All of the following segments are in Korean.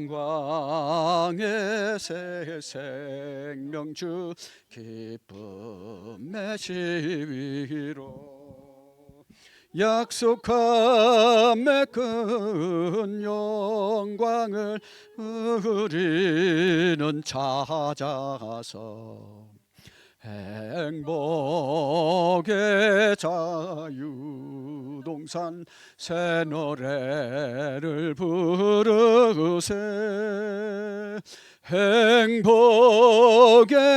영광의 새 생명주 기쁨의 시위로 약속함의 큰 영광을 우리는 찾아서 행복의 자유동산 새 노래를 부르세. 행복의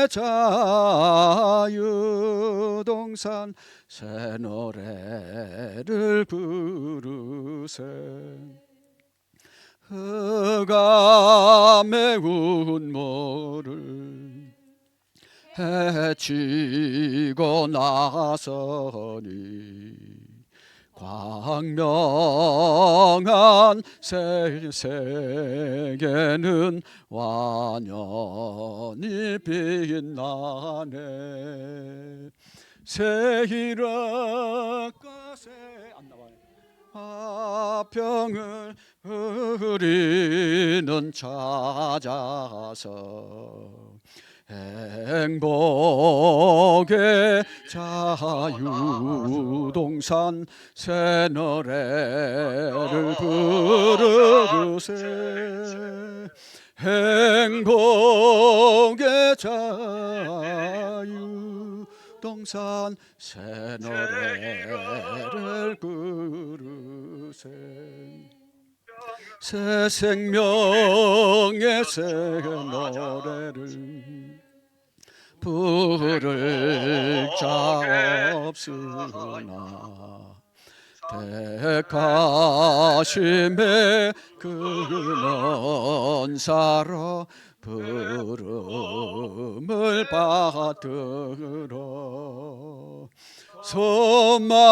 자유동산 새 노래를 부르세. 흑암의 운모를 헤치고 나서니 광명한 새 세계는 완연히 빛나네. 새희락과 새 안 나와요. 화평을 우리는 찾아서 행복의 자유동산 새 노래를 부르세. 행복의 자유동산 새 노래를 부르세. 새 생명의 새 노래를 부를 자 없으나 택하심의 근원사로 부름을 받들어 소망의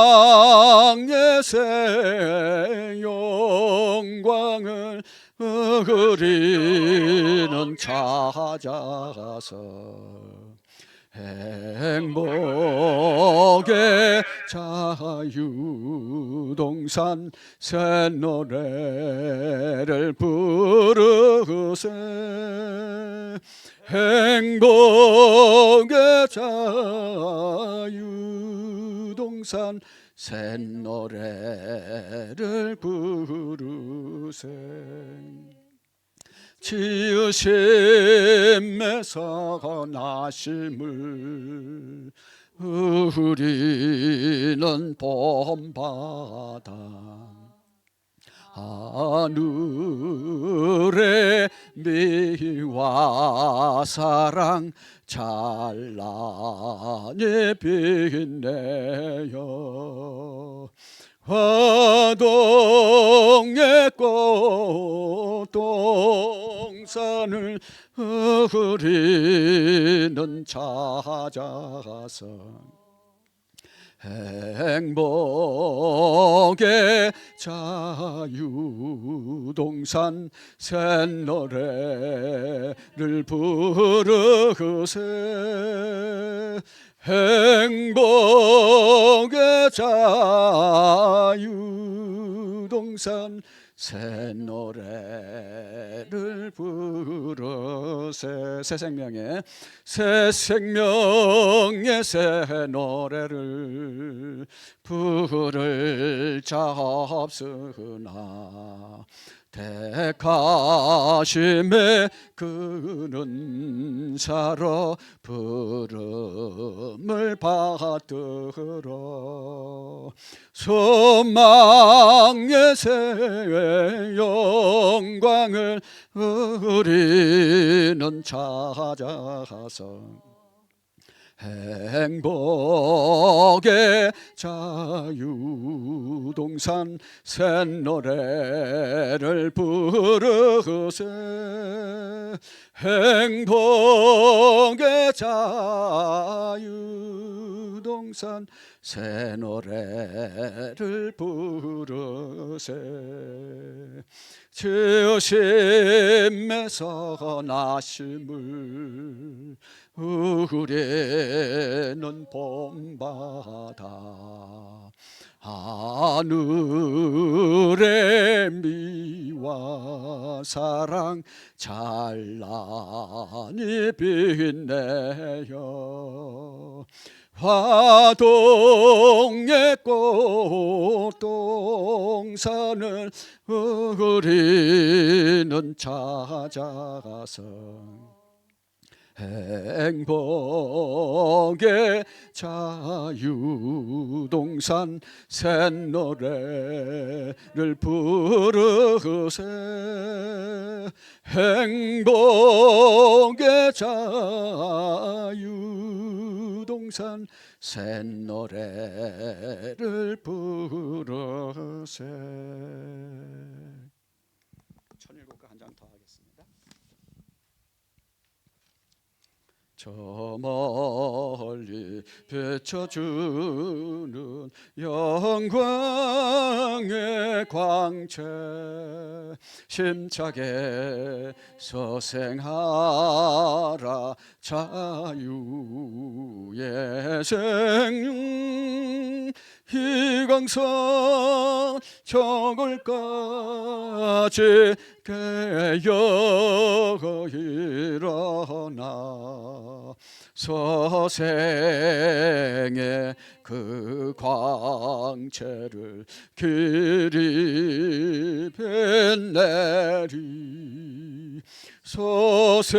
새 영광을 우리는 찾아서 행복의 자유동산 새 노래를 부르세. 행복의 자유동산 새 노래를 부르세. 지으심의 선하심을 우리는 본받아 하늘의 미와 사랑 찬란히 빛내요. 화동의 꽃동산을 우리는 찾아서 행복의 자유동산 새 노래를 부르세. 행복의 자유동산 새 노래를 부르세. 새 생명의 새 노래를 부를 자 없으나 택하심의 근은사로 부름을 받들어 소망의 새 영광을 우리는 찾아서 행복의 자유동산 새 노래를 부르세. 행복의 자유동산 새 노래를 부르세. 지으심의 선하심을 우리는 본받아 하늘의 미와 사랑 찬란히 빛내요. 화동의 꽃동산을 우리는 찾아가서 행복의 자유동산 샛노래를 부르세. 행복의 자유동산 샛노래를 부르세. 천일국가 한 장 더 하겠습니다. 저 멀리 비춰주는 영광의 광채 힘차게 서생하라 자유의 생명 희광선 저골까지 깨어 일어나 서생의 그 광채를 길이 빛내리. 서생의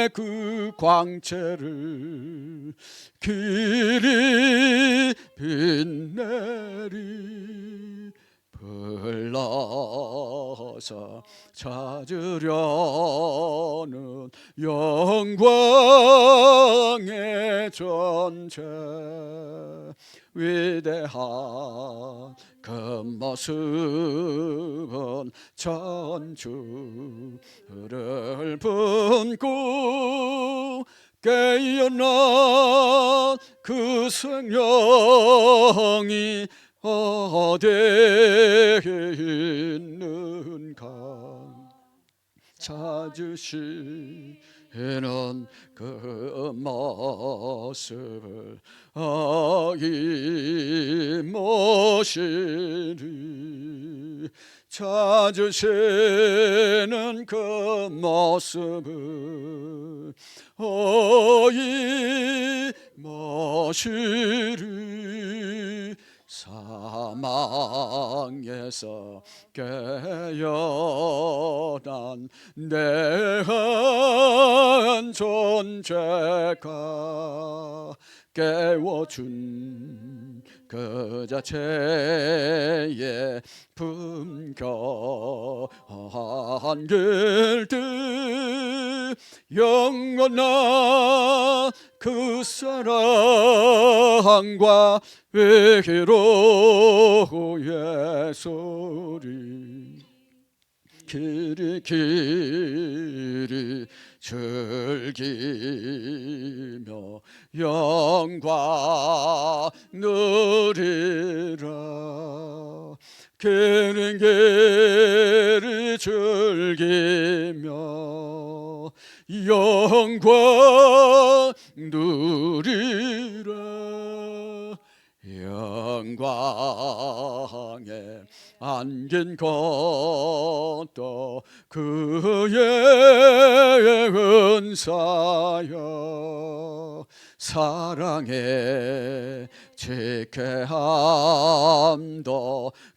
그 광채를 길이 빛내리. 불러서 찾으려는 영광의 존재 위대한 그 모습은 천주를 품고 깨어난 그 생명이 어디에 있는가. 찾으시는 그 모습을 어김없이 찾으시는 그 모습을 어김없이 사망에서 깨어난 내 한 존재가 깨워준 그 자체의 품격한 길들 영원한 그 사랑과 위로의 소리 길이 즐기며 영광 누리라. 길이 즐기며 영광 누리라. 영광에 안긴 것도 그의 은사여. 사랑에 지켜함도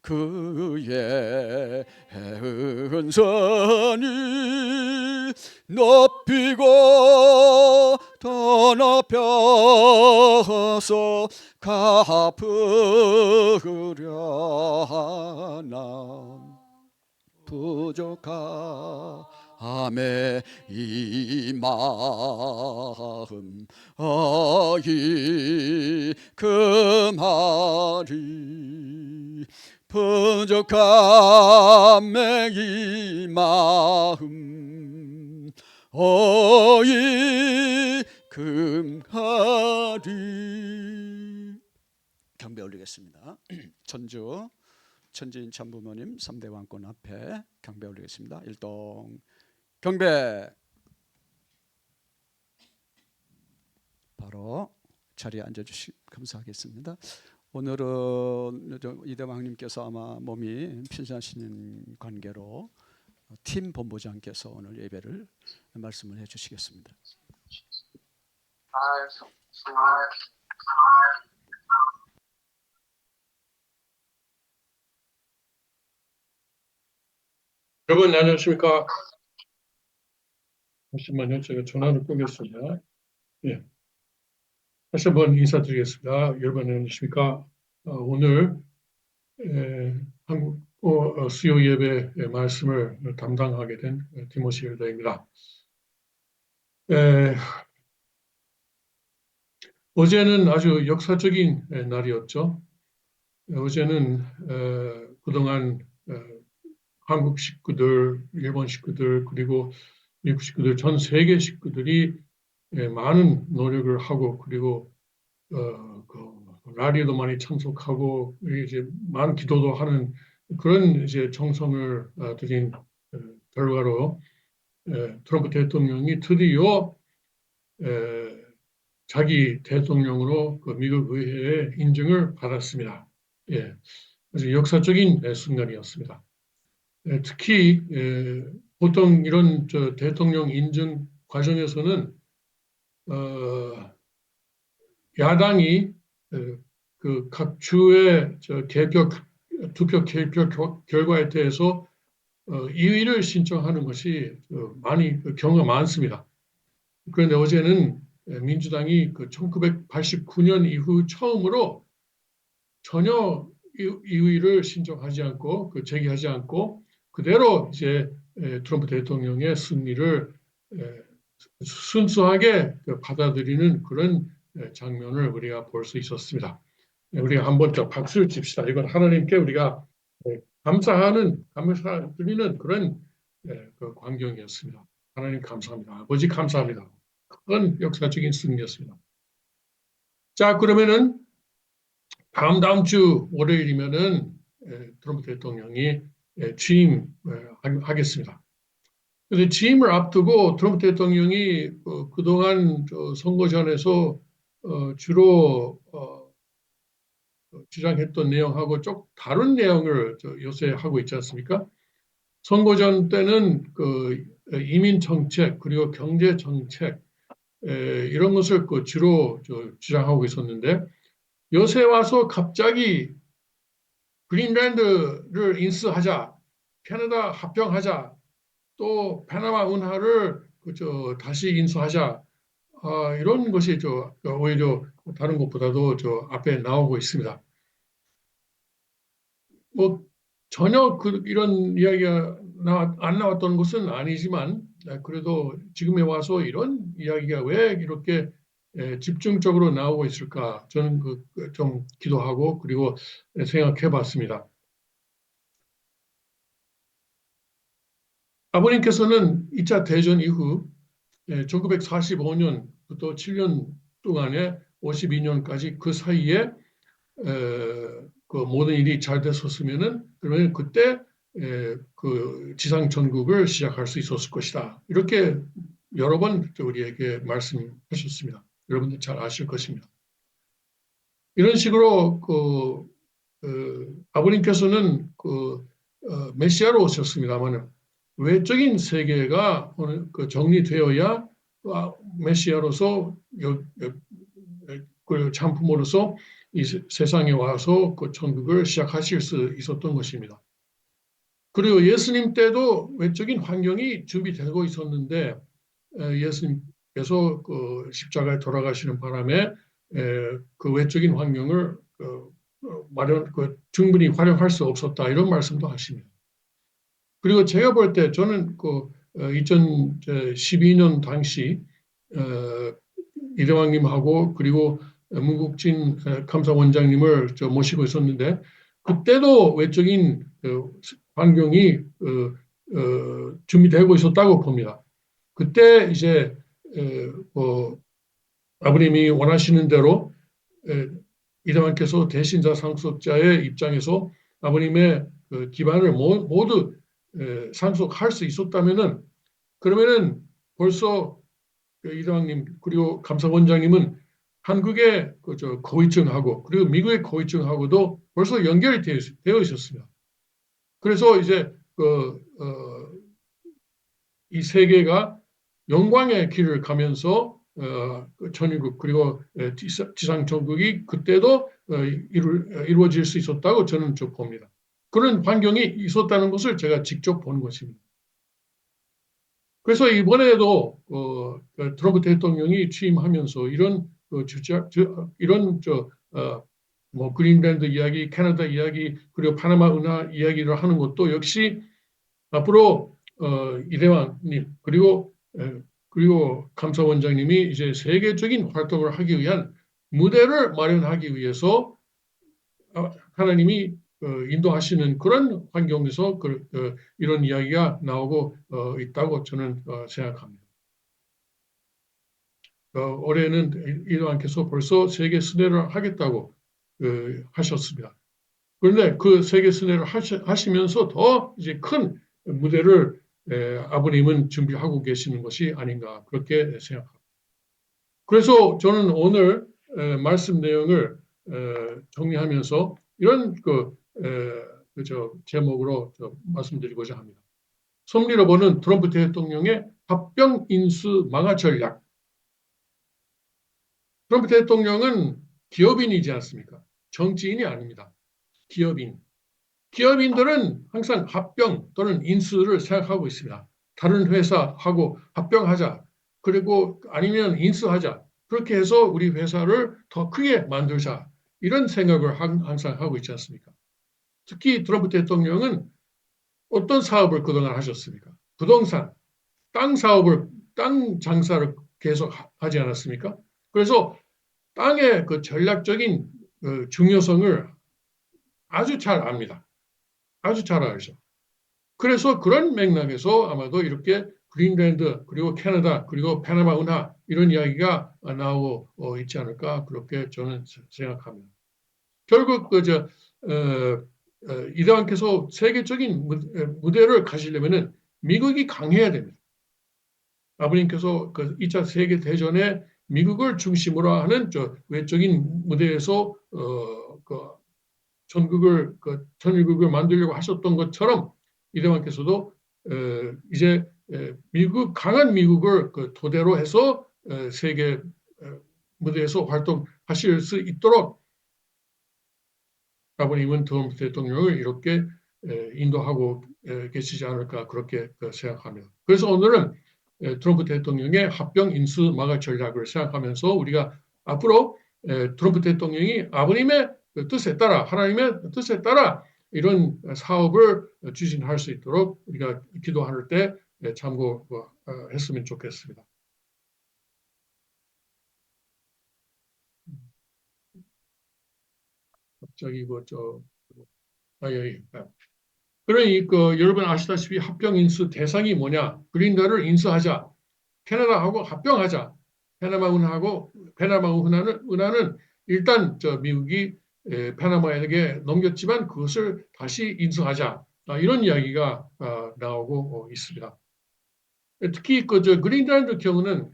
그의 은선이 높이고 더 높여서 갚으려 하나. 부족함에 이 마음 그 말이 부족함에 이 마음 금하리. 경배 올리겠습니다. 천주 천지인 참부모님 3대 왕권 앞에 경배 올리겠습니다. 일동 경배. 바로 자리에 앉아주시 감사하겠습니다. 오늘은 이대왕님께서 아마 몸이 편찮으시는 관계로 팀 본부장께서 오늘 예배를 말씀을 해주시겠습니다. 여러분 안녕하십니까? 잠시만요. 제가 전화를 끄겠습니다. 예. 다시 한번 인사드리겠습니다. 여러분 안녕하십니까? 오늘 한국어 수요 예배 말씀을 담당하게 된 디모시 엘더입니다. 어제는 아주 역사적인 날이었죠. 어제는 그동안 한국 식구들, 일본 식구들, 그리고 미국 식구들, 전 세계 식구들이 많은 노력을 하고, 그리고 라디오도 많이 참석하고 이제 많은 기도도 하는 그런 이제 정성을 들인 결과로 트럼프 대통령이 드디어 자기 대통령으로 그 미국 의회의 인증을 받았습니다. 예, 아주 역사적인 순간이었습니다. 특히 보통 이런 대통령 인증 과정에서는 야당이 그 각 주의 투표 개표 결과에 대해서 이의를 신청하는 것이 많이 경우가 많습니다. 그런데 어제는 민주당이 그 1989년 이후 처음으로 전혀 이의를 신청하지 않고 제기하지 않고 그대로 이제 트럼프 대통령의 승리를 순수하게 받아들이는 그런 장면을 우리가 볼 수 있었습니다. 우리가 한번 더 박수를 칩시다. 이건 하나님께 우리가 감사드리는 그런 그 광경이었습니다. 하나님 감사합니다. 아버지 감사합니다. 큰 역사적인 승리였습니다. 자, 그러면은 다음 주 월요일이면은 트럼프 대통령이 취임하겠습니다. 그래서 취임을 앞두고 트럼프 대통령이 그동안 선거전에서 주로 주장했던 내용하고 좀 다른 내용을 요새 하고 있지 않습니까? 선거전 때는 그 이민 정책 그리고 경제 정책 이런 것을 주로 주장하고 있었는데 요새 와서 갑자기 그린랜드를 인수하자, 캐나다 합병하자, 또 파나마 운하를 다시 인수하자 이런 것이 오히려 다른 것보다도 앞에 나오고 있습니다. 뭐 전혀 이런 이야기가 안 나왔던 것은 아니지만 그래도 지금에 와서 이런 이야기가 왜 이렇게 집중적으로 나오고 있을까 저는 좀 기도하고 그리고 생각해봤습니다. 아버님께서는 2차 대전 이후 1945년부터 7년 동안에 52년까지 그 사이에 그 모든 일이 잘 됐었으면은 그러면 그때 그 지상 전국을 시작할 수 있었을 것이다. 이렇게 여러 번 우리에게 말씀하셨습니다. 여러분들 잘 아실 것입니다. 이런 식으로 아버님께서는 메시아로 오셨습니다만 외적인 세계가 정리되어야 메시아로서 그 참품으로서 이 세상에 와서 그 천국을 시작하실 수 있었던 것입니다. 그리고 예수님 때도 외적인 환경이 준비되고 있었는데 예수님께서 그 십자가에 돌아가시는 바람에 그 외적인 환경을 충분히 활용할 수 없었다 이런 말씀도 하십니다. 그리고 제가 볼 때 저는 2012년 당시 이대왕님하고 그리고 문국진 감사원장님을 모시고 있었는데 그때도 외적인 환경이 준비되고 있었다고 봅니다. 그때 이제 아버님이 원하시는 대로 이대왕께서 대신자 상속자의 입장에서 아버님의 기반을 모두 상속할 수 있었다면은 그러면은 벌써 이대왕님 그리고 감사원장님은 한국의 그저 고위층하고 그리고 미국의 고위층하고도 벌써 연결이 되어 있었습니다. 그래서 이제 이 세계가 영광의 길을 가면서 그 전위국 그리고 지상 전국이 그때도 이루어질 수 있었다고 저는 좀 봅니다. 그런 환경이 있었다는 것을 제가 직접 본 것입니다. 그래서 이번에도 트럼프 대통령이 취임하면서 이런 이런 뭐 그린랜드 이야기, 캐나다 이야기, 그리고 파나마 운하 이야기를 하는 것도 역시 앞으로 이대왕님 그리고 감사원장님이 이제 세계적인 활동을 하기 위한 무대를 마련하기 위해서 하나님이 인도하시는 그런 환경에서 이런 이야기가 나오고 있다고 저는 생각합니다. 올해는 이대왕께서 벌써 세계 순회를 하겠다고 하셨습니다. 그런데 그 세계 순회를 하시면서 더 이제 큰 무대를 아버님은 준비하고 계시는 것이 아닌가 그렇게 생각합니다. 그래서 저는 오늘 말씀 내용을 정리하면서 이런 제목으로 말씀드리고자 합니다. 섭리로 보는 트럼프 대통령의 합병 인수 망화 전략. 트럼프 대통령은 기업인이지 않습니까? 정치인이 아닙니다. 기업인. 기업인들은 항상 합병 또는 인수를 생각하고 있습니다. 다른 회사하고 합병하자. 그리고 아니면 인수하자. 그렇게 해서 우리 회사를 더 크게 만들자. 이런 생각을 항상 하고 있지 않습니까? 특히 트럼프 대통령은 어떤 사업을 그동안 하셨습니까? 부동산, 땅 사업을, 땅 장사를 계속 하지 않았습니까? 그래서 땅의 그 전략적인 중요성을 아주 잘 압니다. 아주 잘 알죠. 그래서 그런 맥락에서 아마도 이렇게 그린랜드 그리고 캐나다 그리고 파나마 운하 이런 이야기가 나오고 있지 않을까 그렇게 저는 생각합니다. 결국 이대왕께서 세계적인 무대를 가시려면은 미국이 강해야 됩니다. 아버님께서 그 2차 세계 대전에 미국을 중심으로 하는 외적인 무대에서 전위국을 만들려고 하셨던 것처럼 이대왕께서도 이제 강한 미국을 토대로 해서 세계 무대에서 활동하실 수 있도록 아버님은 트럼프 대통령을 이렇게 인도하고 계시지 않을까 그렇게 생각합니다. 그래서 오늘은 트럼프 대통령의 합병 인수 망할 전략을 생각하면서 우리가 앞으로 트럼프 대통령이 아버님의 뜻에 따라 하나님의 뜻에 따라 이런 사업을 추진할 수 있도록 우리가 기도할 때 참고했으면 좋겠습니다. 갑자기 그러니 여러분 아시다시피 합병 인수 대상이 뭐냐? 그린다를 인수하자. 캐나다하고 합병하자. 파나마 운하는 일단 미국이 파나마에게 넘겼지만 그것을 다시 인수하자. 이런 이야기가 나오고 있습니다. 특히 그린란드 경우는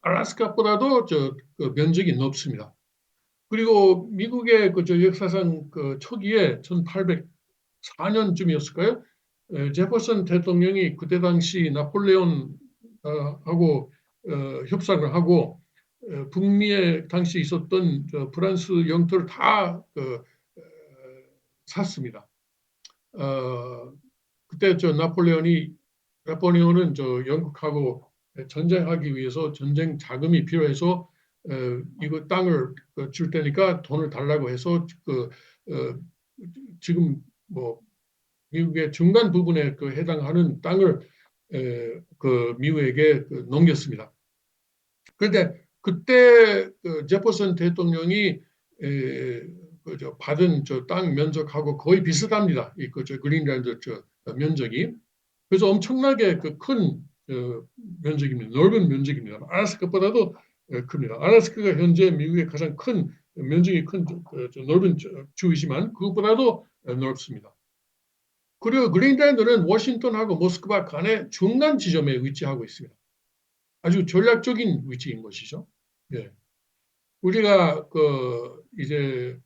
알래스카보다도 면적이 넓습니다. 그리고 미국의 역사상 초기에 1804년쯤이었을까요? 제퍼슨 대통령이 그때 당시 나폴레온 하고 협상을 하고 북미에 당시 있었던 프랑스 영토를 다 샀습니다. 그때 나폴레온은 영국하고 전쟁하기 위해서 전쟁 자금이 필요해서 이거 땅을 줄 테니까 돈을 달라고 해서 지금 뭐 미국의 중간 부분에 해당하는 땅을 미국에게 넘겼습니다. 그런데 그때 제퍼슨 대통령이 받은 땅 면적하고 거의 비슷합니다. 이 그린란드 면적이. 그래서 엄청나게 큰 면적입니다. 넓은 면적입니다. 알래스카보다도 큽니다. 알래스카가 현재 미국의 가장 큰 면적이 큰 넓은 주이지만 그것보다도 넓습니다. 그리고 그린란드는 워싱턴하고 모스크바 간의 중간 지점에 위치하고 있습니다. 아주 전략적인 위치인 것이죠. 예. 우리가 그 이제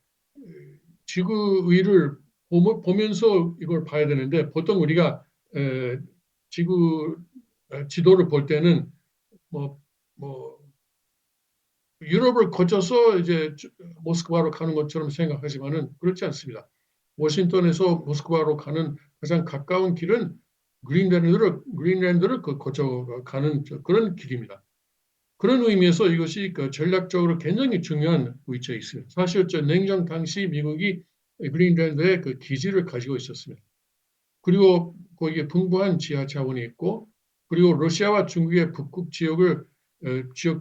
지구위를 보면서 이걸 봐야 되는데 보통 우리가 지구 지도를 볼 때는 뭐, 뭐 유럽을 거쳐서 이제 모스크바로 가는 것처럼 생각하지만은 그렇지 않습니다. 모스크바로 가는 가장 가까운 길은 그린랜드를 거쳐 가는 그런 길입니다. 그런 의미에서 이것이 그 전략적으로 굉장히 중요한 위치에 있습니다. 사실 냉전 당시 미국이 그린랜드에 그 기지를 가지고 있었습니다. 그리고 거기에 풍부한 지하 자원이 있고, 그리고 러시아와 중국의 북극 지역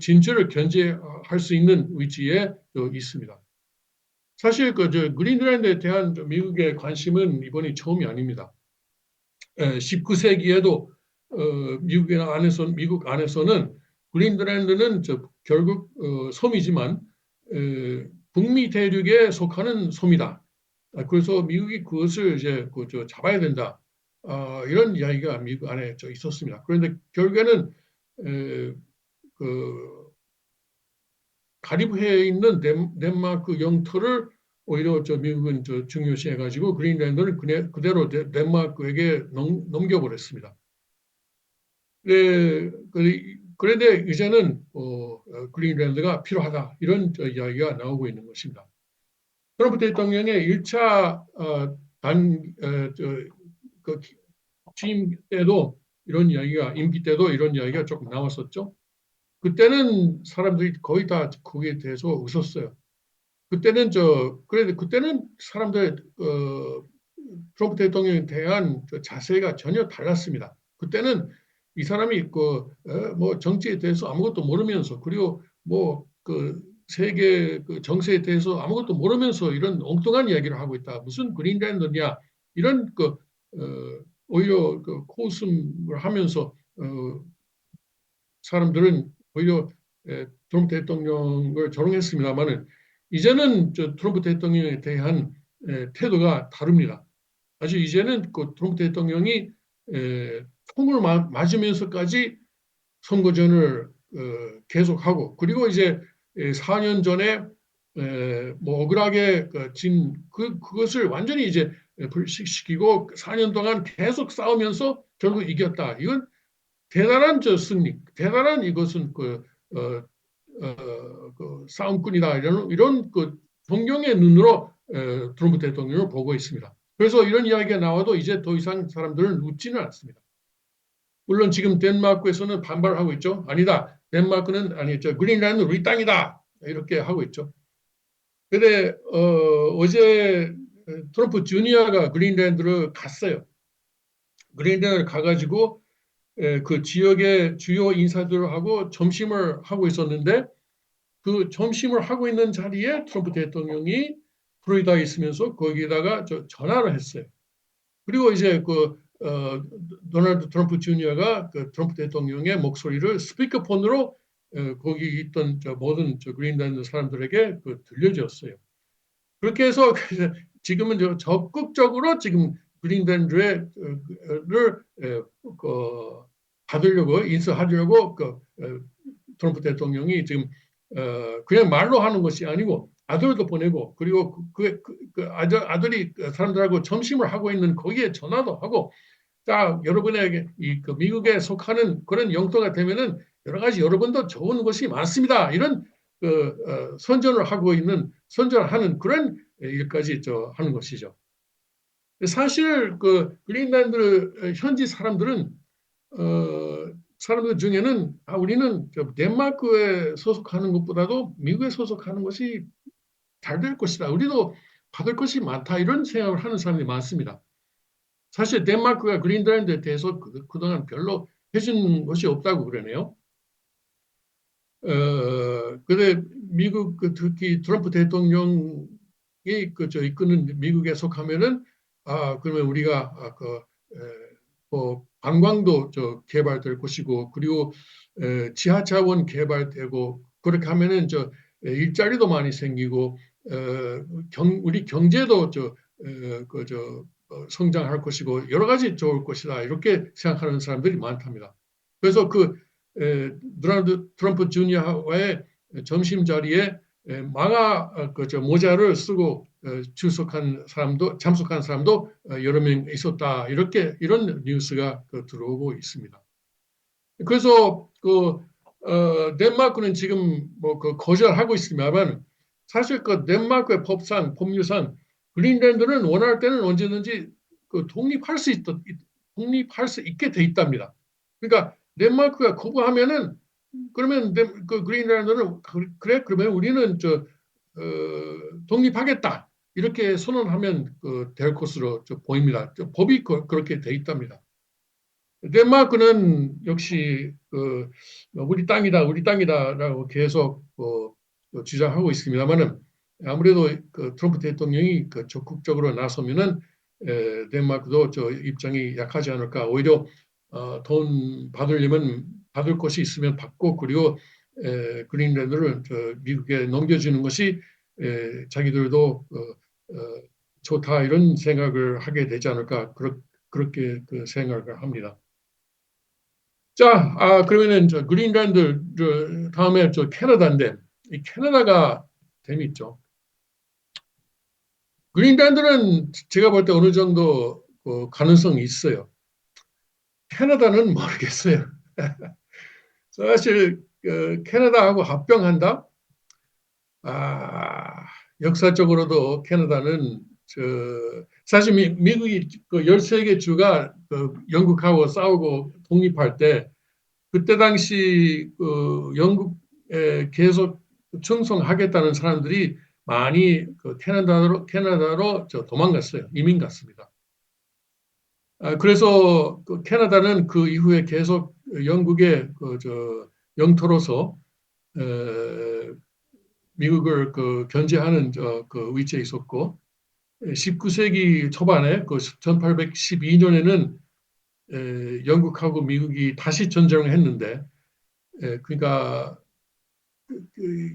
진출을 견제할 수 있는 위치에 있습니다. 사실 그린랜드에 대한 미국의 관심은 이번이 처음이 아닙니다. 19세기에도 미국 안에서는 그린랜드는 결국 섬이지만 북미 대륙에 속하는 섬이다. 그래서 미국이 그것을 이제 잡아야 된다. 이런 이야기가 미국 안에 있었습니다. 그런데 결국에는 그 카리브해에 있는 덴마크 영토를 오히려 미국은 중요시해가지고 그린랜드를 그대로 덴마크에게 넘겨버렸습니다. 그런데 이제는 그린랜드가 필요하다 이런 이야기가 나오고 있는 것입니다. 트럼프 대통령의 1차 취임 때도 임기 때도 이런 이야기가 조금 나왔었죠. 그때는 사람들이 거의 다 거기에 대해서 웃었어요. 그런데 그때는 사람들 트럼프 대통령에 대한 자세가 전혀 달랐습니다. 그때는 이 사람이 뭐 정치에 대해서 아무것도 모르면서, 그리고 뭐 세계 정세에 대해서 아무것도 모르면서 이런 엉뚱한 이야기를 하고 있다. 무슨 그린랜드냐 이런 오히려 코웃음을 하면서 사람들은 오히려 트럼프 대통령을 조롱했습니다만은 이제는 트럼프 대통령에 대한 태도가 다릅니다. 아주 이제는 트럼프 대통령이 총을 맞으면서까지 선거전을 계속하고, 그리고 이제 4년 전에 뭐 억울하게 그것을 완전히 이제 불식시키고 4년 동안 계속 싸우면서 결국 이겼다. 이건 대단한 승리, 대단한 이것은 싸움꾼이다. 이런 존경의 눈으로 트럼프 대통령을 보고 있습니다. 그래서 이런 이야기가 나와도 이제 더 이상 사람들은 웃지는 않습니다. 물론 지금 덴마크에서는 반발을 하고 있죠. 아니다. 덴마크는 아니죠. 그린란드는 우리 땅이다. 이렇게 하고 있죠. 근데 어제 트럼프 주니어가 그린란드를 갔어요. 그린란드를 가가지고 그 지역의 주요 인사들하고 점심을 하고 있었는데, 그 점심을 하고 있는 자리에 트럼프 대통령이 플로리다에 있으면서 거기에다가 전화를 했어요. 그리고 이제 도널드 트럼프 주니어가 트럼프 대통령의 목소리를 스피커폰으로 거기 있던 모든 그린랜드 사람들에게 들려줬어요. 그렇게 해서 지금은 적극적으로 지금 그린랜드를 받으려고 인수하려고 트럼프 대통령이 지금 그냥 말로 하는 것이 아니고 아들도 보내고, 그리고 아들이 사람들하고 점심을 하고 있는 거기에 전화도 하고, 자, 여러분에게 미국에 속하는 그런 영토가 되면은 여러 가지 여러분도 좋은 것이 많습니다. 이런 선전하는 그런 일까지 하는 것이죠. 사실 그린란드 현지 사람들 중에는 우리는 덴마크에 소속하는 것보다도 미국에 소속하는 것이 잘 될 것이다. 우리도 받을 것이 많다. 이런 생각을 하는 사람들이 많습니다. 사실 덴마크가 그린란드에 대해서 그동안 별로 해준 것이 없다고 그러네요. 근데 미국 특히 트럼프 대통령이 이끄는 미국에 속하면은 그러면 우리가 뭐 관광도 개발될 것이고, 그리고 지하자원 개발되고, 그렇게 하면은 일자리도 많이 생기고 우리 경제도 성장할 것이고 여러 가지 좋을 것이다. 이렇게 생각하는 사람들이 많답니다. 그래서 도널드 트럼프 주니어와의 점심 자리에 그저 모자를 쓰고 참석한 사람도 여러 명 있었다. 이런 뉴스가 들어오고 있습니다. 그래서 덴마크는 지금 거절하고 있습니다만 사실 덴마크의 법률상 그린란드는 원할 때는 언제든지 독립할 수 있게 돼 있답니다. 그러니까 덴마크가 거부하면은 그러면 그린란드는 그래 그러면 우리는 독립하겠다 이렇게 선언하면 될 것으로 보입니다. 법이 그렇게 돼 있답니다. 덴마크는 역시 우리 땅이다라고 계속 주장하고 있습니다만은 아무래도 트럼프 대통령이 적극적으로 나서면은 덴마크도 입장이 약하지 않을까. 오히려 돈 받으려면 받을 것이 있으면 받고 그리고 그린랜드를 미국에 넘겨주는 것이 자기들도 좋다 이런 생각을 하게 되지 않을까 그렇게 생각을 합니다. 자, 그러면은 그린란드 다음에 캐나다인데 이 캐나다가 재밌죠. 그린란드는 제가 볼 때 어느 정도 가능성이 있어요. 캐나다는 모르겠어요. 사실 캐나다하고 합병한다. 역사적으로도 캐나다는 사실 미국이 13개 주가 영국하고 싸우고 독립할 때 그때 당시 영국에 계속 충성하겠다는 사람들이 많이 캐나다로 도망갔어요. 이민 갔습니다. 그래서 캐나다는 그 이후에 계속 영국의 영토로서 미국을 견제하는 위치에 있었고 19세기 초반에 1812년에는 영국하고 미국이 다시 전쟁을 했는데 그러니까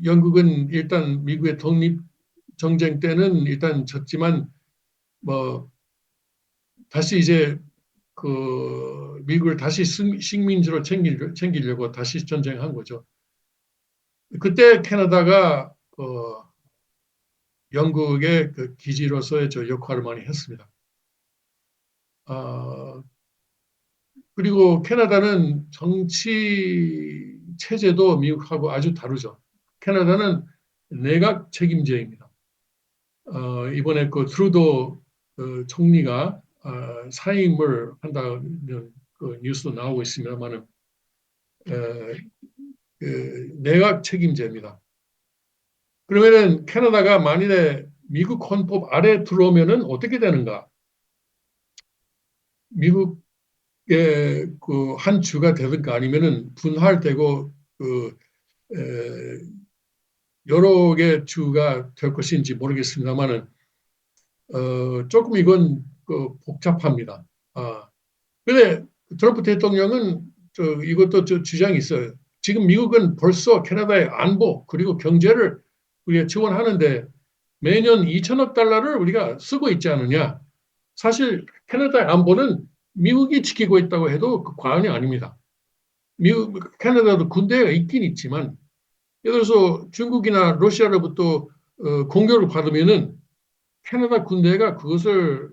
영국은 일단 미국의 독립 정쟁 때는 일단 졌지만 다시 이제 미국을 다시 식민지로 챙기려고 다시 전쟁한 거죠. 그때 캐나다가 영국의 기지로서의 역할을 많이 했습니다. 그리고 캐나다는 정치 체제도 미국하고 아주 다르죠. 캐나다는 내각 책임제입니다. 이번에 트루도 총리가 사임을 한다는 뉴스도 나오고 있습니다만은 내각 책임제입니다. 그러면은 캐나다가 만일에 미국 헌법 아래 들어오면은 어떻게 되는가? 미국의 한 주가 되든가 아니면은 분할되고 여러 개 주가 될 것인지 모르겠습니다만은 조금 이건 복잡합니다. 근데 트럼프 대통령은 이것도 주장이 있어요. 지금 미국은 벌써 캐나다의 안보 그리고 경제를 우리가 지원하는데 매년 2천억 달러를 우리가 쓰고 있지 않느냐. 사실 캐나다의 안보는 미국이 지키고 있다고 해도 과언이 아닙니다. 캐나다도 군대가 있긴 있지만 예를 들어서 중국이나 러시아로부터 공격을 받으면은 캐나다 군대가 그것을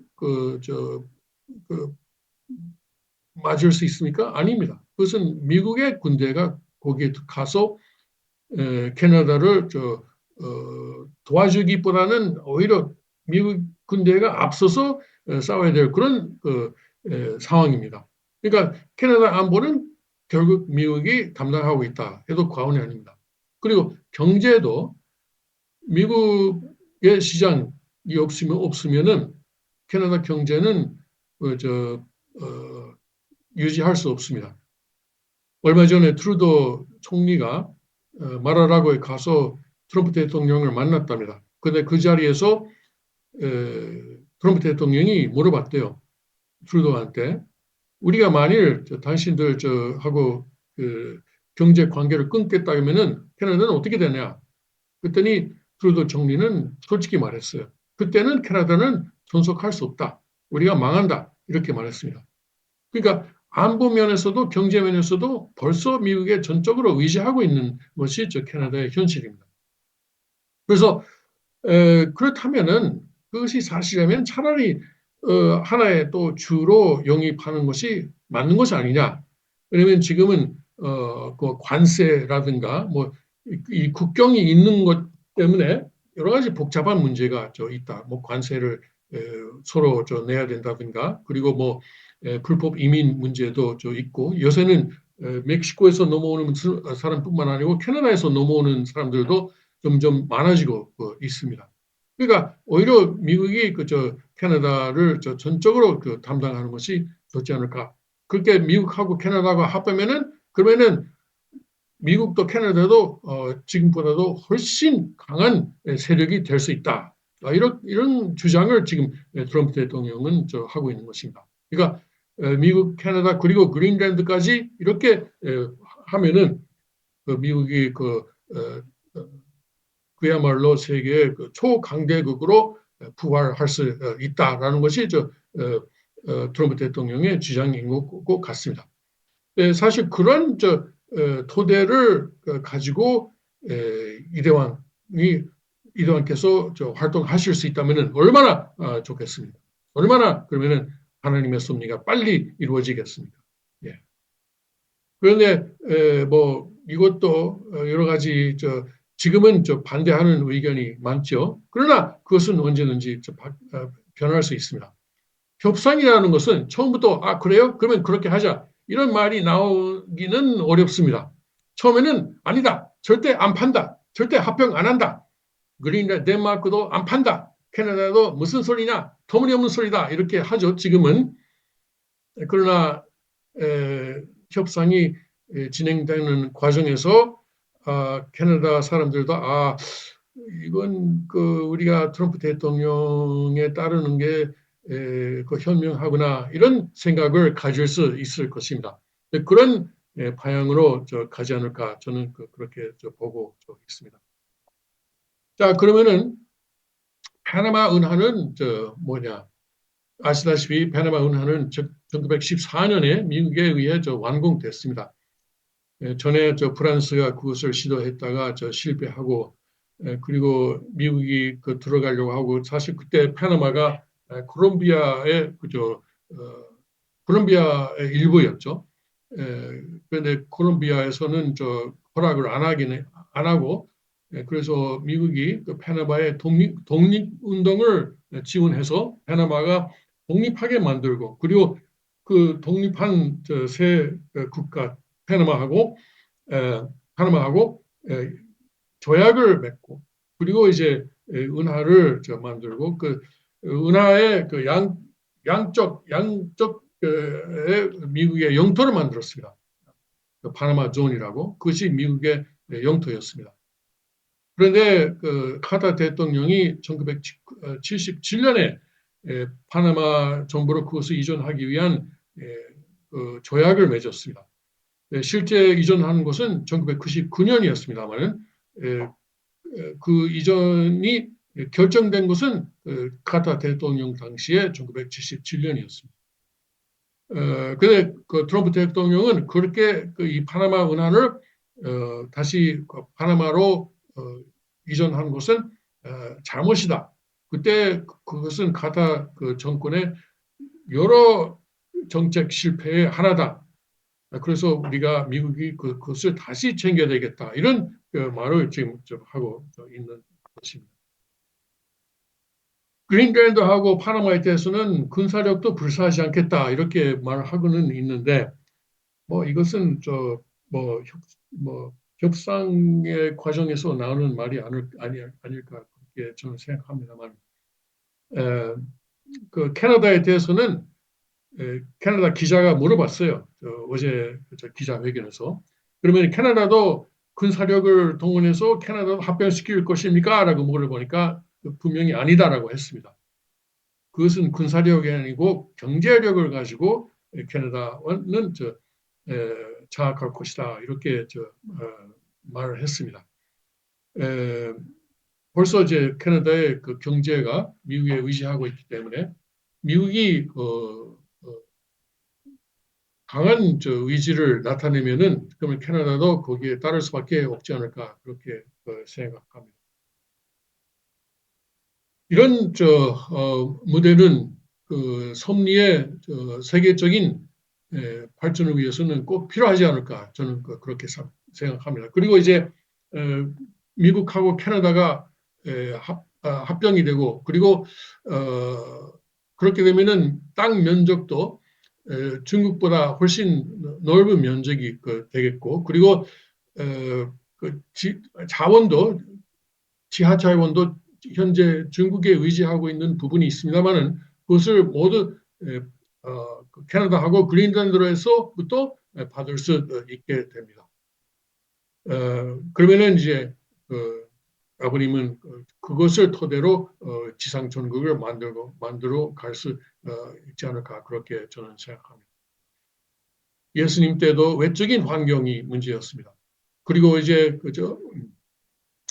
맞을 수 있습니까? 아닙니다. 그것은 미국의 군대가 거기에 가서 캐나다를 도와주기보다는 오히려 미국 군대가 앞서서 싸워야 될 그런 상황입니다. 그러니까 캐나다 안보는 결국 미국이 담당하고 있다 해도 과언이 아닙니다. 그리고 경제도 미국의 시장이 없으면은 캐나다 경제는 유지할 수 없습니다. 얼마 전에 트루도 총리가 마라라고에 가서 트럼프 대통령을 만났답니다. 그런데 그 자리에서 트럼프 대통령이 물어봤대요. 트루도한테 우리가 만일 당신들 하고 경제 관계를 끊겠다 하면은 캐나다는 어떻게 되냐? 그랬더니 트루도 총리는 솔직히 말했어요. 그때는 캐나다는 존속할 수 없다. 우리가 망한다. 이렇게 말했습니다. 그러니까 안보 면에서도 경제 면에서도 벌써 미국에 전적으로 의지하고 있는 것이 캐나다의 현실입니다. 그래서 그렇다면은 그것이 사실이라면 차라리 하나의 또 주로 영입하는 것이 맞는 것이 아니냐. 왜냐하면 지금은 그 관세라든가 뭐 이 국경이 있는 것 때문에 여러 가지 복잡한 문제가 있다. 뭐 관세를 서로 내야 된다든가 그리고 뭐 불법 이민 문제도 있고 요새는 멕시코에서 넘어오는 사람뿐만 아니고 캐나다에서 넘어오는 사람들도 점점 많아지고 있습니다. 그러니까 오히려 미국이 캐나다를 전적으로 담당하는 것이 좋지 않을까. 그렇게 미국하고 캐나다가 합하면은 그러면은 미국도 캐나다도 지금보다도 훨씬 강한 세력이 될 수 있다. 이런 주장을 지금 트럼프 대통령은 하고 있는 것입니다. 그러니까 미국, 캐나다 그리고 그린랜드까지 이렇게 하면은 미국이 그야말로 세계의 초강대국으로 부활할 수 있다라는 것이 트럼프 대통령의 주장인 것 같습니다. 사실 그런 토대를 가지고 이대왕께서 활동하실 수 있다면 얼마나 좋겠습니까? 얼마나 그러면은 하나님의 섭리가 빨리 이루어지겠습니까? 예. 그런데 뭐 이것도 여러 가지 지금은 반대하는 의견이 많죠. 그러나 그것은 언제든지 변할 수 있습니다. 협상이라는 것은 처음부터 그래요? 그러면 그렇게 하자. 이런 말이 나오기는 어렵습니다. 처음에는 아니다. 절대 안 판다. 절대 합병 안 한다. 그린랜드, 덴마크도 안 판다. 캐나다도 무슨 소리냐? 터무니없는 소리다. 이렇게 하죠. 지금은. 그러나 협상이 진행되는 과정에서 캐나다 사람들도 이건 우리가 트럼프 대통령에 따르는 게 현명하구나 이런 생각을 가질 수 있을 것입니다. 그런 방향으로 가지 않을까 저는 그렇게 보고 있습니다. 자 그러면은 파나마 은하는 뭐냐? 아시다시피 파나마 은하는 1914년에 미국에 의해 완공됐습니다. 전에 프랑스가 그것을 시도했다가 실패하고 그리고 미국이 들어가려고 하고 사실 그때 파나마가 콜롬비아의 콜롬비아의 일부였죠. 그런데 콜롬비아에서는 허락을 안 하고 그래서 미국이 파나마의 독립운동을 지원해서 파나마가 독립하게 만들고 그리고 그 독립한 새 국가 파나마하고 조약을 맺고 그리고 이제 은하를 만들고 은하의 양쪽 미국의 영토를 만들었습니다. 파나마 존이라고 그것이 미국의 영토였습니다. 그런데 카타 대통령이 1977년에 파나마 정부로 그것을 이전하기 위한 조약을 맺었습니다. 실제 이전한 것은 1999년이었습니다만 그 이전이 결정된 것은 카타 대통령 당시에 1977년이었습니다. 그런데 트럼프 대통령은 그렇게 이 파나마 은하를 다시 파나마로 이전한 것은 잘못이다. 그때 그것은 카타 정권의 여러 정책 실패의 하나다. 그래서 우리가 미국이 그것을 다시 챙겨야 되겠다. 이런 말을 지금 하고 있는 것입니다. 그린랜드하고 파나마에 대해서는 군사력도 불사하지 않겠다. 이렇게 말하고는 있는데 뭐 이것은 협상의 과정에서 나오는 말이 아닐까 그렇게 저는 생각합니다만 캐나다에 대해서는 캐나다 기자가 물어봤어요. 어제 기자회견에서. 그러면 캐나다도 군사력을 동원해서 캐나다도 합병시킬 것입니까? 라고 물어보니까 분명히 아니다라고 했습니다. 그것은 군사력이 아니고 경제력을 가지고 캐나다는 장악할 것이다. 이렇게 말을 했습니다. 벌써 이제 캐나다의 경제가 미국에 의지하고 있기 때문에 미국이 강한 의지를 나타내면은 그러면 캐나다도 거기에 따를 수밖에 없지 않을까 그렇게 생각합니다. 이런 무대는 그 섭리의 세계적인 발전을 위해서는 꼭 필요하지 않을까 저는 그렇게 생각합니다. 그리고 이제 미국하고 캐나다가 합병이 되고 그리고 그렇게 되면은 땅 면적도 중국보다 훨씬 넓은 면적이 되겠고 그리고 자원도 지하 자원도 현재 중국에 의지하고 있는 부분이 있습니다만은 그것을 모두 캐나다하고 그린란드로에서부터 받을 수 있게 됩니다. 그러면은 이제 아버님은 그것을 토대로 지상 전국을 만들어 갈 수 있지 않을까 그렇게 저는 생각합니다. 예수님 때도 외적인 환경이 문제였습니다. 그리고 이제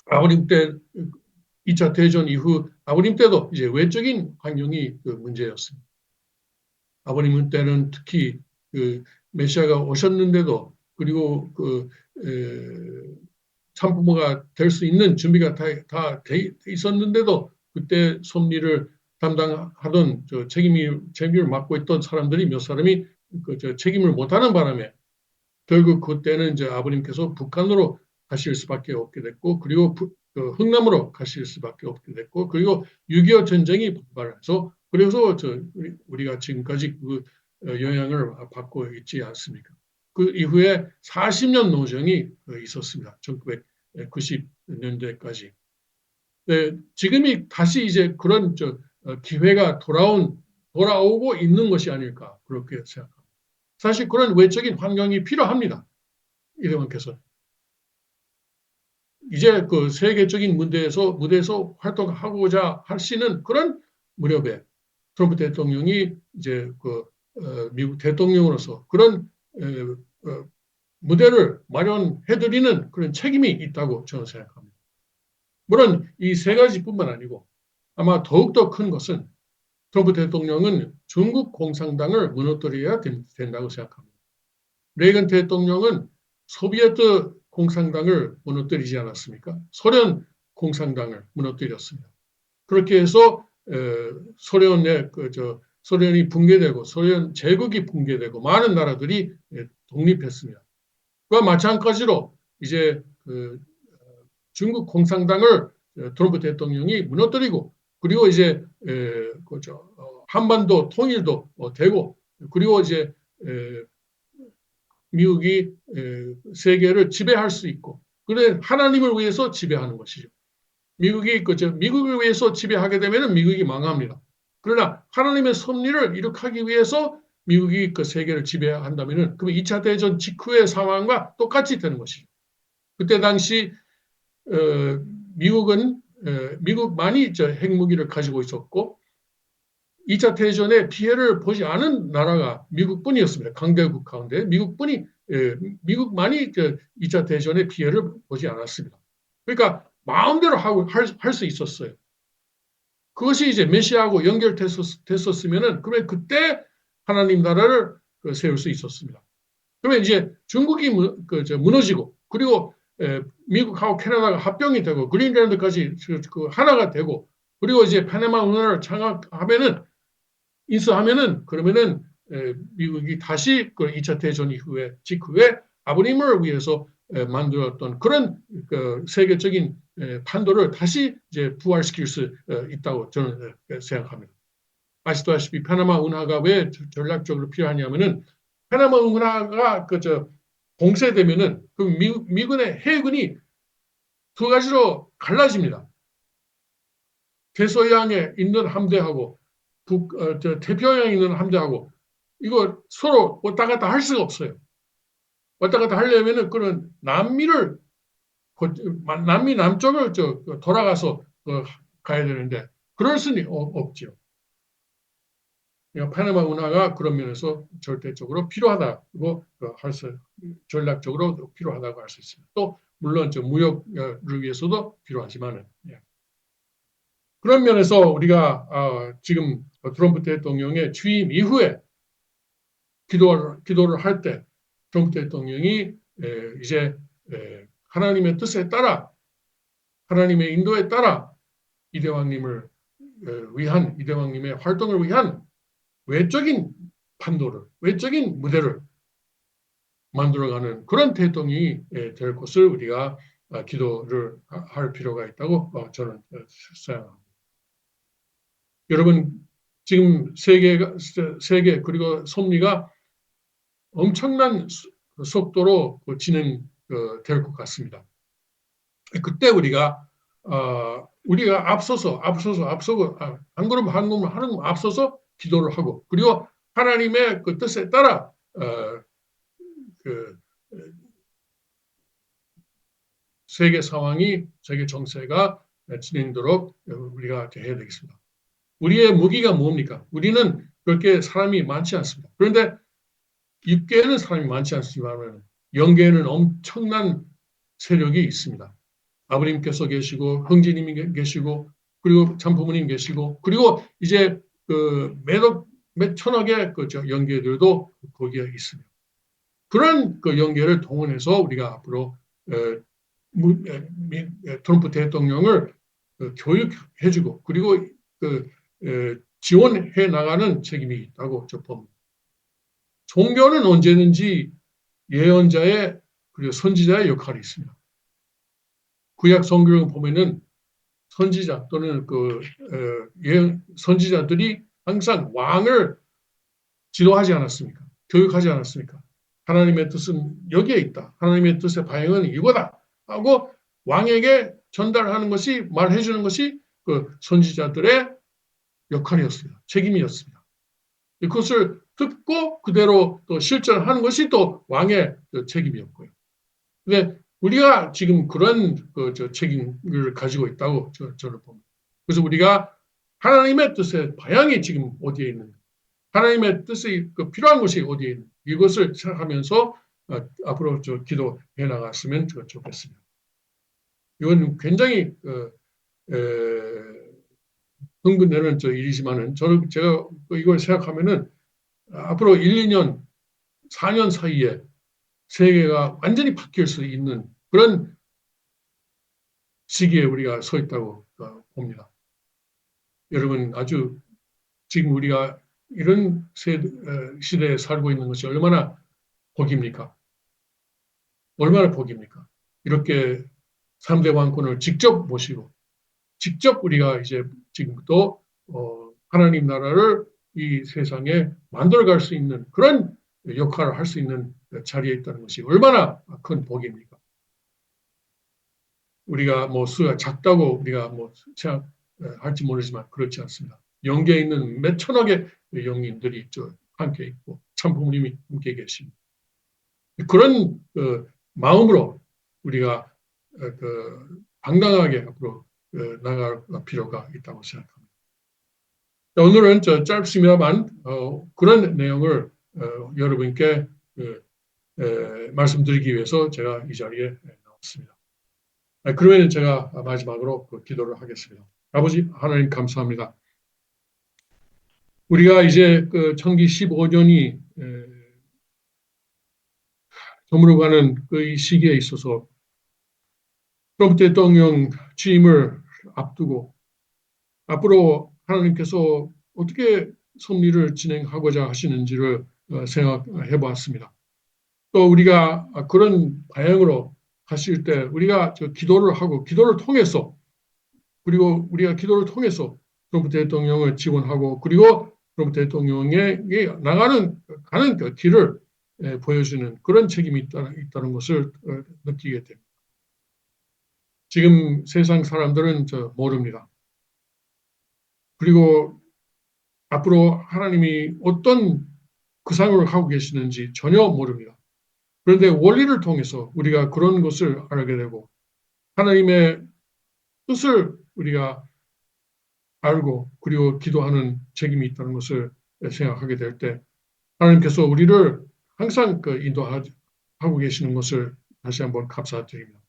아버님 때 2차 대전 이후 아버님 때도 이제 외적인 환경이 문제였습니다. 아버님 때는 특히 메시아가 오셨는데도 그리고 참부모가 될 수 있는 준비가 다 돼 있었는데도 그때 섭리를 담당하던 책임을 맡고 있던 사람들이 몇 사람이 책임을 못하는 바람에 결국 그때는 이제 아버님께서 북한으로 가실 수밖에 없게 됐고 그리고 흥남으로 가실 수밖에 없게 됐고 그리고 6.25 전쟁이 발발해서 그래서 우리가 지금까지 그 영향을 받고 있지 않습니까? 그 이후에 40년 노정이 있었습니다. 1990년대까지. 네, 지금이 다시 이제 그런 기회가 돌아오고 있는 것이 아닐까 그렇게 생각합니다. 사실 그런 외적인 환경이 필요합니다. 이대원께서 이제 그 세계적인 무대에서 활동하고자 하시는 그런 무렵에 트럼프 대통령이 이제 미국 대통령으로서 그런 무대를 마련해드리는 그런 책임이 있다고 저는 생각합니다. 물론 이 세 가지뿐만 아니고 아마 더욱더 큰 것은 트럼프 대통령은 중국 공산당을 무너뜨려야 된다고 생각합니다. 레이건 대통령은 소비에트 공산당을 무너뜨리지 않았습니까? 소련 공산당을 무너뜨렸습니다. 그렇게 해서 소련이 붕괴되고 소련 제국이 붕괴되고 많은 나라들이 독립했습니다. 그와 마찬가지로 이제 중국 공산당을 트럼프 대통령이 무너뜨리고 그리고 이제 한반도 통일도 되고 그리고 이제 미국이 세계를 지배할 수 있고 그래 하나님을 위해서 지배하는 것이죠. 미국을 위해서 지배하게 되면 미국이 망합니다. 그러나 하나님의 섭리를 이룩하기 위해서 미국이 그 세계를 지배한다면은 그럼 2차 대전 직후의 상황과 똑같이 되는 것이죠. 그때 당시 미국만이 핵무기를 가지고 있었고 2차 대전에 피해를 보지 않은 나라가 미국뿐이었습니다. 강대국 가운데 미국만이 2차 대전의 피해를 보지 않았습니다. 그러니까 마음대로 할 수 있었어요. 그것이 이제 메시아하고 연결됐었으면은 그러면 그때 하나님 나라를 세울 수 있었습니다. 그러면 이제 중국이 무너지고 그리고 미국하고 캐나다가 합병이 되고 그린랜드까지 하나가 되고 그리고 이제 파나마 운하를 장악하면은 인수하면은 그러면은 미국이 다시 그 2차 대전 직후에 아버님을 위해서 만들었던 그런 세계적인 판도를 다시 이제 부활시킬 수 있다고 저는 생각합니다. 아시다시피 파나마 운하가 왜 전략적으로 필요하냐면은 파나마 운하가 봉쇄되면은 그 미군의 해군이 두 가지로 갈라집니다. 대서양에 있는 함대하고 태평양에 있는 함대하고 이거 서로 왔다 갔다 할 수가 없어요. 왔다 갔다 하려면은 그런 남미 남쪽을 돌아가서 가야 되는데 그럴 수는 없죠. 파나마 운하가 그런 면에서 절대적으로 필요하다고 전략적으로 필요하다고 할 수 있습니다. 또 물론 무역을 위해서도 필요하지만은 그런 면에서 우리가 지금 트럼프 대통령의 취임 이후에 기도를 할 때 트럼프 대통령이 이제 하나님의 뜻에 따라 하나님의 인도에 따라 이대왕님을 위한 이대왕님의 활동을 위한 외적인 판도를, 외적인 무대를 만들어가는 그런 대통령이 될 것을 우리가 기도를 할 필요가 있다고 저는 생각합니다. 여러분, 지금 세계 그리고 섭리가 엄청난 속도로 진행될 것 같습니다. 그때 우리가 앞서서 한 걸음 한 걸음 앞서서 기도를 하고, 그리고 하나님의 그 뜻에 따라 세계 상황이, 세계 정세가 진행되도록 우리가 해야 되겠습니다. 우리의 무기가 뭡니까? 우리는 그렇게 사람이 많지 않습니다. 그런데 육계에는 사람이 많지 않지만 영계에는 엄청난 세력이 있습니다. 아버님께서 계시고, 형제님이 계시고, 그리고 참부모님 계시고, 그리고 이제 몇 천억의 영계들도 거기에 있습니다. 그런 영계를 동원해서 우리가 앞으로 트럼프 대통령을 교육해주고, 그리고 지원해 나가는 책임이 있다고 저 봅니다. 종교는 언제든지 예언자의 그리고 선지자의 역할이 있습니다. 구약 성경을 보면은 선지자 또는 선지자들이 항상 왕을 지도하지 않았습니까? 교육하지 않았습니까? 하나님의 뜻은 여기에 있다. 하나님의 뜻의 방향은 이거다. 하고 왕에게 전달하는 것이, 말해주는 것이 그 선지자들의 역할이었습니다. 책임이었습니다. 그것을 듣고 그대로 또 실천하는 것이 또 왕의 책임이었고요. 근데 우리가 지금 그런 책임을 가지고 있다고 저는 봅니다. 그래서 우리가 하나님의 뜻의 방향이 지금 어디에 있는가, 하나님의 뜻이 필요한 것이 어디에 있는가, 이것을 생각하면서 앞으로 기도해 나갔으면 좋겠습니다. 이건 굉장히 흥분되는 일이지만은 제가 이걸 생각하면은 앞으로 1, 2년, 4년 사이에 세계가 완전히 바뀔 수 있는 그런 시기에 우리가 서 있다고 봅니다. 여러분, 아주 지금 우리가 이런 시대에 살고 있는 것이 얼마나 복입니까? 얼마나 복입니까? 이렇게 3대 왕권을 직접 모시고, 직접 우리가 이제 지금부터 하나님 나라를 이 세상에 만들어갈 수 있는 그런 역할을 할 수 있는 자리에 있다는 것이 얼마나 큰 복입니까? 우리가 수가 작다고 우리가 생각할지 모르지만 그렇지 않습니다. 영계에 있는 몇 천억의 영인들이 함께 있고, 참부모님이 함께 계십니다. 그런 마음으로 우리가 당당하게 앞으로 나갈 필요가 있다고 생각합니다. 오늘은 짧습니다만 그런 내용을 여러분께 말씀드리기 위해서 제가 이 자리에 나왔습니다. 그러면 제가 마지막으로 기도를 하겠습니다. 아버지 하나님, 감사합니다. 우리가 이제 청기 15년이 저물어가는 이 시기에 있어서 트럼프 대통령 취임을 앞두고 앞으로 하나님께서 어떻게 섭리를 진행하고자 하시는지를 생각해 보았습니다. 또 우리가 그런 방향으로 하실 때 우리가 기도를 하고, 기도를 통해서, 그리고 우리가 기도를 통해서 트럼프 대통령을 지원하고, 그리고 트럼프 대통령에게 가는 길을 보여주는 그런 책임이 있다는 것을 느끼게 됩니다. 지금 세상 사람들은 모릅니다. 그리고 앞으로 하나님이 어떤 구상을 하고 계시는지 전혀 모릅니다. 그런데 원리를 통해서 우리가 그런 것을 알게 되고, 하나님의 뜻을 우리가 알고, 그리고 기도하는 책임이 있다는 것을 생각하게 될 때, 하나님께서 우리를 항상 인도하고 계시는 것을 다시 한번 감사드립니다.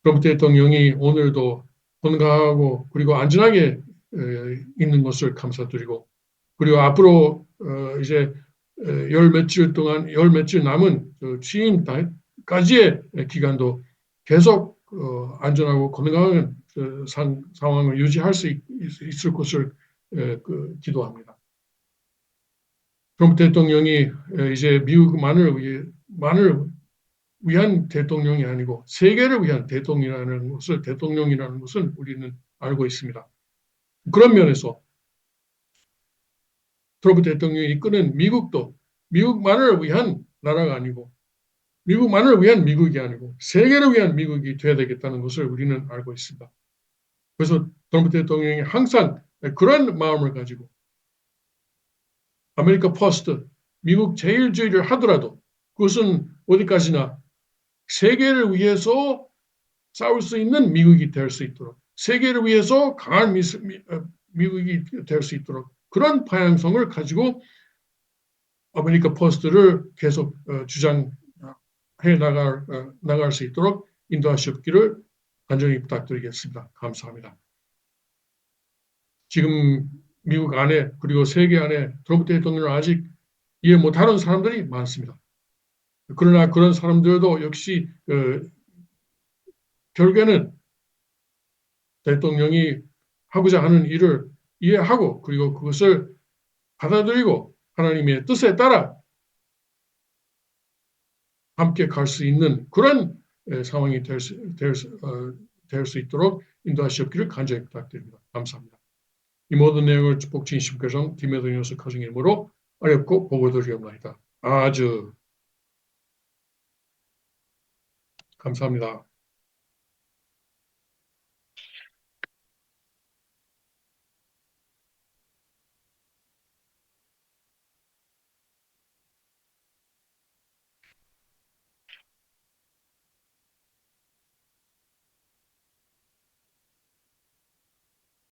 트럼프 대통령이 오늘도 건강하고 그리고 안전하게 있는 것을 감사드리고, 그리고 앞으로 이제 열 며칠 남은 취임까지의 기간도 계속 안전하고 건강한 상황을 유지할 수 있을 것을 기도합니다. 트럼프 대통령이 이제 미국만을 위한 대통령이 아니고 세계를 위한 대통령이라는 것을 우리는 알고 있습니다. 그런 면에서 트럼프 대통령이 이끄는 미국도 미국만을 위한 나라가 아니고 미국만을 위한 미국이 아니고 세계를 위한 미국이 되어야 되겠다는 것을 우리는 알고 있습니다. 그래서 트럼프 대통령이 항상 그런 마음을 가지고 아메리카 퍼스트, 미국 제일주의를 하더라도 그것은 어디까지나 세계를 위해서 싸울 수 있는 미국이 될 수 있도록 세계를 위해서 강한 미국이 될 수 있도록 그런 방향성을 가지고 아메리카 퍼스트를 계속 주장해 나갈 수 있도록 인도하시옵기를 간절히 부탁드리겠습니다. 감사합니다. 지금 미국 안에 그리고 세계 안에 트럼프 대통령을 아직 이해 못하는 사람들이 많습니다. 그러나 그런 사람들도 역시 결국에는 대통령이 하고자 하는 일을 이해하고 그리고 그것을 받아들이고 하나님의 뜻에 따라 함께 갈 수 있는 그런 상황이 될 수 있도록 인도하시옵기를 간절히 부탁드립니다. 감사합니다. 이 모든 내용을 축복 진심께서 김혜동 연수 가정 이름으로 어렵고 보고드리옵나이다. 아주 감사합니다.